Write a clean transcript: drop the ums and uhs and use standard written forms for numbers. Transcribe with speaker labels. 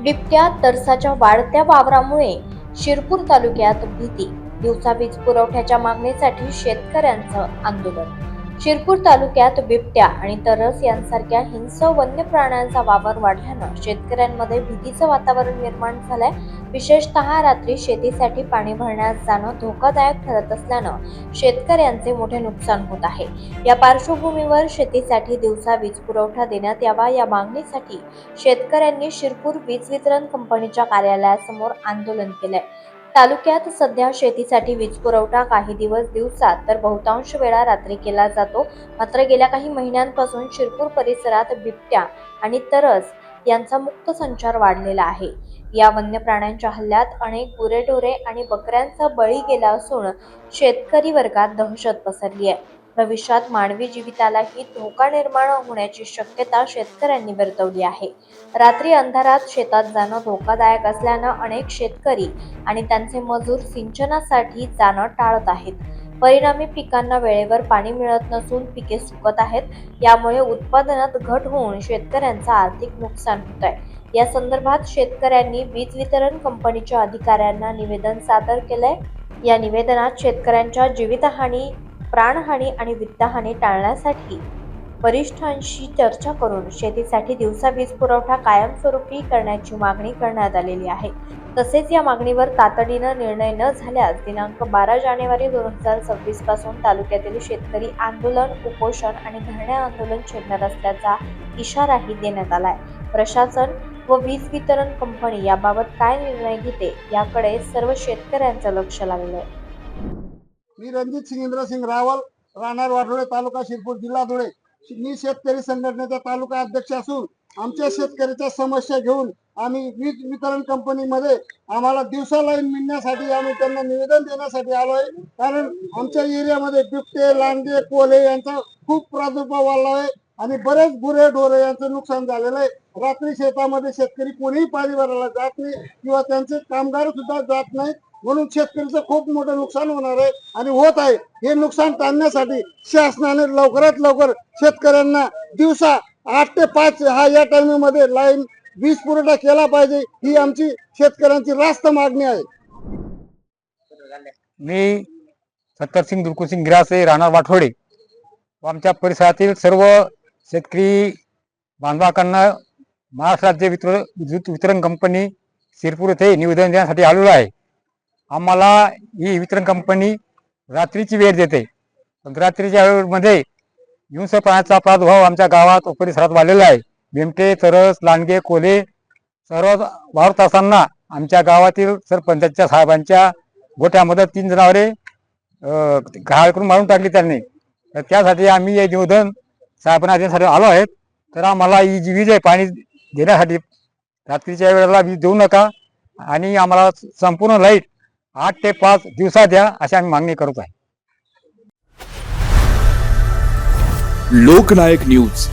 Speaker 1: बिबट्या तरसाच्या वाढत्या वावरामुळे शिरपूर तालुक्यात भीती. दिवसा वीज पुरवठ्याच्या मागणीसाठी शेतकऱ्यांचं आंदोलन. शिरपूर तालुक्यात बिबट्या आणि तरस यांसारख्या हिंस्र वन्य प्राण्यांचा वावर वाढल्यानं शेतकऱ्यांमध्ये भीतीचं वातावरण निर्माण झालंय. विशेषतः रात्री शेतीसाठी पाणी भरण्यास जाणं धोकादायक ठरत असल्यानं शेतकऱ्यांचे मोठे नुकसान होत आहे. या पार्श्वभूमीवर शेतीसाठी दिवसा वीज पुरवठा देण्यात यावा या मागणीसाठी शेतकऱ्यांनी शिरपूर वीज वितरण कंपनीच्या कार्यालयासमोर आंदोलन केलंय. तालुक्यात सध्या शेतीसाठी वीज पुरवठा काही दिवस दिवसात तर बहुतांश वेळा रात्री केला जातो. मात्र गेल्या काही महिन्यांपासून शिरपूर परिसरात बिबट्या आणि तरस यांचा मुक्त संचार वाढलेला आहे. या वन्य प्राण्यांच्या हल्ल्यात अनेक गुरेढोरे आणि बकऱ्यांचा बळी गेला असून शेतकरी वर्गात दहशत पसरली आहे. भविष्यात मानवी जीवितालाही धोका निर्माण होण्याची शक्यता शेतकऱ्यांनी वर्तवली आहे. रात्री अंधारात शेतात जाणं धोकादायक असल्यानं अनेक शेतकरी आणि त्यांचे मजूर सिंचनासाठी जाणं टाळत आहेत. परिणामी पिकांना वेळेवर पाणी मिळत नसून पिके सुकत आहेत. यामुळे उत्पादनात घट होऊन शेतकऱ्यांचं आर्थिक नुकसान होत आहे. या संदर्भात शेतकऱ्यांनी वीज वितरण कंपनीच्या अधिकाऱ्यांना निवेदन सादर केलंय. या निवेदनात शेतकऱ्यांच्या जीवितहानी, प्राणहानी आणि वित्तहानी टाळण्यासाठी वरिष्ठांशी चर्चा करून शेतीसाठी दिवसा वीज पुरवठा कायमस्वरूपी करण्याची मागणी करण्यात आलेली आहे. तसेच या मागणीवर तातडीनं निर्णय न झाल्यास दिनांक 12 जानेवारी 2026 पासून तालुक्यातील शेतकरी आंदोलन, उपोषण आणि धरणे आंदोलन छेडणार असल्याचा इशाराही देण्यात आलाय. प्रशासन व वीज वितरण कंपनी याबाबत काय निर्णय घेते याकडे सर्व शेतकऱ्यांचं लक्ष लागलं आहे.
Speaker 2: मी रणजित सिंह इंद्रसिंह रावल, राहणार वाठोडे, तालुका शिरपूर, जिल्हा धुळे. मी शेतकरी संघटनेचा तालुका अध्यक्ष असून आमच्या शेतकऱ्याच्या समस्या घेऊन आम्ही वीज वितरण कंपनीमध्ये आम्हाला दिवसा लाईन मिळण्यासाठी आम्ही त्यांना निवेदन देण्यासाठी आलो आहे. कारण आमच्या एरियामध्ये बिबटे, लांडगे, कोल्हे यांचा खूप प्रादुर्भाव वाढला आहे आणि बरेच गुरे ढोरे यांचं नुकसान झालेलं आहे. रात्री शेतामध्ये शेतकरी कोणीही पाणी भरायला जात नाही किंवा त्यांचे कामगार सुद्धा जात नाहीत. म्हणून शेतकऱ्याचं खूप मोठं नुकसान होणार आहे आणि होत आहे. हे नुकसान टाळण्यासाठी शासनाने लवकरात लवकर शेतकऱ्यांना दिवसा 8 ते 5 हा या टाइमिंगमध्ये लाईन वीज पुरवठा केला पाहिजे, ही आमची शेतकऱ्यांची रास्त मागणी आहे.
Speaker 3: मी सत्तरसिंग दुर्कुसिंग गिरासे, राहणार वाठोडे. आमच्या परिसरातील सर्व शेतकरी बांधवांकडनं महाराष्ट्र राज्य विद्युत वितरण कंपनी शिरपूर येथे निवेदन देण्यासाठी आलेलो आहे. आम्हाला ही वितरण कंपनी रात्रीची वेळ देते, पण रात्रीच्या वेळेमध्ये हिंस्र प्राण्याचा प्रादुर्भाव आमच्या गावात व परिसरात वाढलेला आहे. बिमटे, तरस, लांडगे, कोल्हे सर्व वावरत असताना आमच्या गावातील सरपंचाच्या साहेबांच्या गोठ्यामध्ये 3 जनावरे घाळ करून मारून टाकली त्यांनी. तर त्यासाठी आम्ही हे निवेदन साहेबांना देण्यासाठी आलो आहेत. तर आम्हाला ही जी वीज आहे पाणी देण्यासाठी रात्रीच्या वेळेला वीज देऊ नका आणि आम्हाला संपूर्ण लाईट 8 ते 5 दिवसा द्या अशी आम्ही मागणी करत आहे.
Speaker 4: लोकनायक न्यूज